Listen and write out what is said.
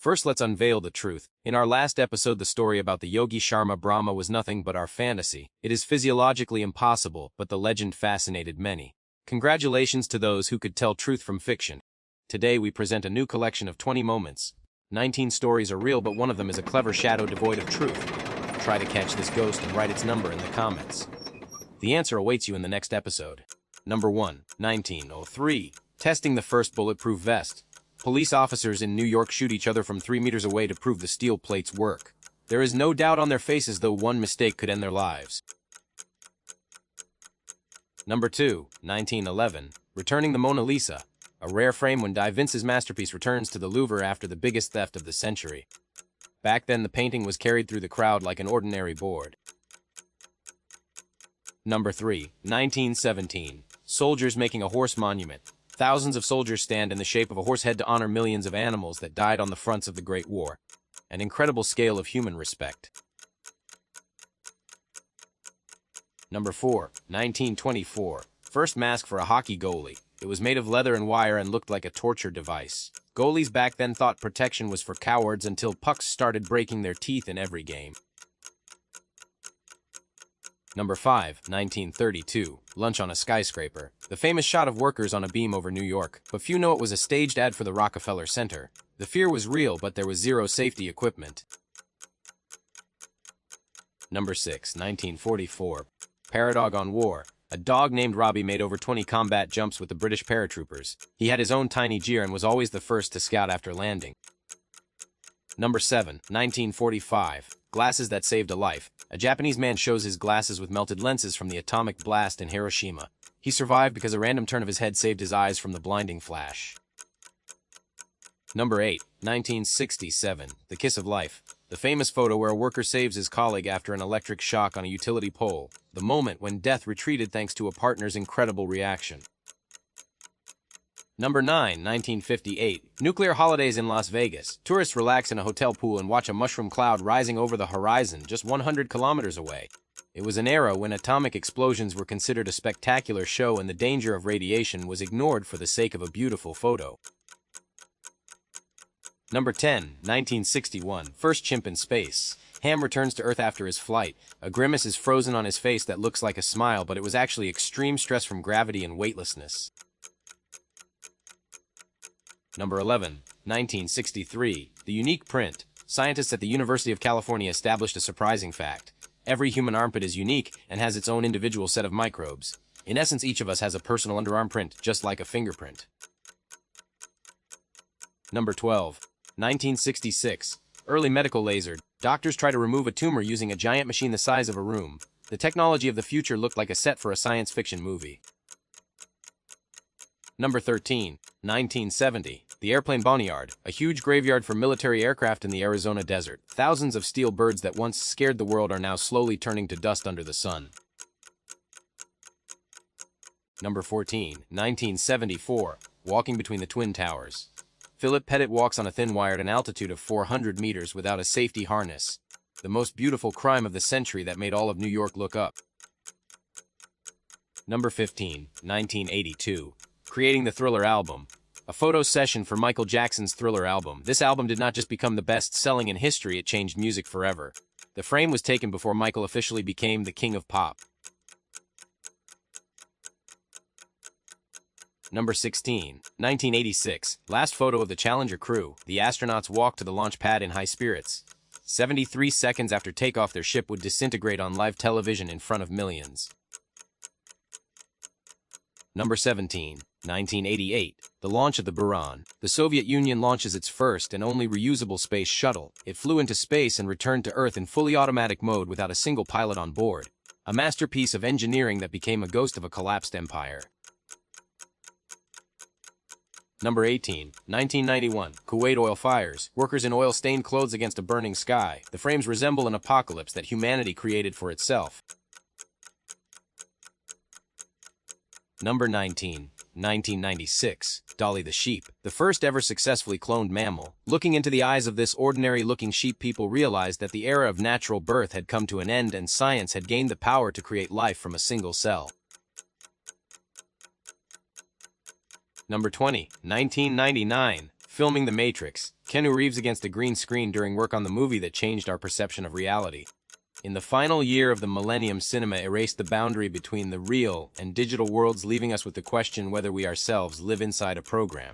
First, let's unveil the truth. In our last episode, the story about the Yogi Sharma Brahma was nothing but our fantasy. It is physiologically impossible, but the legend fascinated many. Congratulations to those who could tell truth from fiction. Today we present a new collection of 20 moments. 19 stories are real, but one of them is a clever shadow devoid of truth. Try to catch this ghost and write its number in the comments. The answer awaits you in the next episode. Number 1, 1903. Testing the first bulletproof vest. Police officers in New York shoot each other from 3 meters away to prove the steel plates work. There is no doubt on their faces, though one mistake could end their lives. Number 2, 1911. Returning the Mona Lisa. A rare frame when Da Vinci's masterpiece returns to the Louvre after the biggest theft of the century. Back then, the painting was carried through the crowd like an ordinary board. Number 3, 1917. Soldiers making a horse monument. Thousands of soldiers stand in the shape of a horse head to honor millions of animals that died on the fronts of the Great War. An incredible scale of human respect. Number 4, 1924. First mask for a hockey goalie. It was made of leather and wire and looked like a torture device. Goalies back then thought protection was for cowards until pucks started breaking their teeth in every game. Number 5, 1932. Lunch on a skyscraper. The famous shot of workers on a beam over New York, but few know it was a staged ad for the Rockefeller Center. The fear was real, but there was zero safety equipment. Number 6, 1944. Paradog on war. A dog named Robbie made over 20 combat jumps with the British paratroopers. He had his own tiny jeer and was always the first to scout after landing. Number 7, 1945. Glasses that saved a life. A Japanese man shows his glasses with melted lenses from the atomic blast in Hiroshima. He survived because a random turn of his head saved his eyes from the blinding flash. Number 8, 1967. The Kiss of Life. The famous photo where a worker saves his colleague after an electric shock on a utility pole. The moment when death retreated thanks to a partner's incredible reaction. Number 9, 1958. Nuclear holidays in Las Vegas. Tourists relax in a hotel pool and watch a mushroom cloud rising over the horizon just 100 kilometers away. It was an era when atomic explosions were considered a spectacular show and the danger of radiation was ignored for the sake of a beautiful photo. Number 10, 1961. First chimp in space. Ham returns to Earth after his flight. A grimace is frozen on his face that looks like a smile, but it was actually extreme stress from gravity and weightlessness. Number 11, 1963. The unique print. Scientists at the University of California established a surprising fact. Every human armpit is unique and has its own individual set of microbes. In essence, each of us has a personal underarm print, just like a fingerprint. Number 12, 1966. Early medical laser. Doctors try to remove a tumor using a giant machine the size of a room. The technology of the future looked like a set for a science fiction movie. Number 13, 1970. The Airplane Boneyard, a huge graveyard for military aircraft in the Arizona desert. Thousands of steel birds that once scared the world are now slowly turning to dust under the sun. Number 14, 1974. Walking between the Twin Towers. Philip Pettit walks on a thin wire at an altitude of 400 meters without a safety harness. The most beautiful crime of the century that made all of New York look up. Number 15, 1982. Creating the Thriller album. A photo session for Michael Jackson's Thriller album. This album did not just become the best-selling in history, it changed music forever. The frame was taken before Michael officially became the king of pop. Number 16, 1986. Last photo of the Challenger crew. The astronauts walked to the launch pad in high spirits. 73 seconds after takeoff, their ship would disintegrate on live television in front of millions. Number 17, 1988. The launch of the Buran. The Soviet Union launches its first and only reusable space shuttle. It flew into space and returned to Earth in fully automatic mode without a single pilot on board. A masterpiece of engineering that became a ghost of a collapsed empire. Number 18, 1991. Kuwait oil fires. Workers in oil-stained clothes against a burning sky. The frames resemble an apocalypse that humanity created for itself. Number 19, 1996. Dolly the sheep. The first ever successfully cloned mammal. Looking into the eyes of this ordinary-looking sheep, people realized that the era of natural birth had come to an end and science had gained the power to create life from a single cell. Number 20, 1999. Filming The Matrix. Keanu Reeves against a green screen during work on the movie that changed our perception of reality. In the final year of the millennium, cinema erased the boundary between the real and digital worlds, leaving us with the question whether we ourselves live inside a program.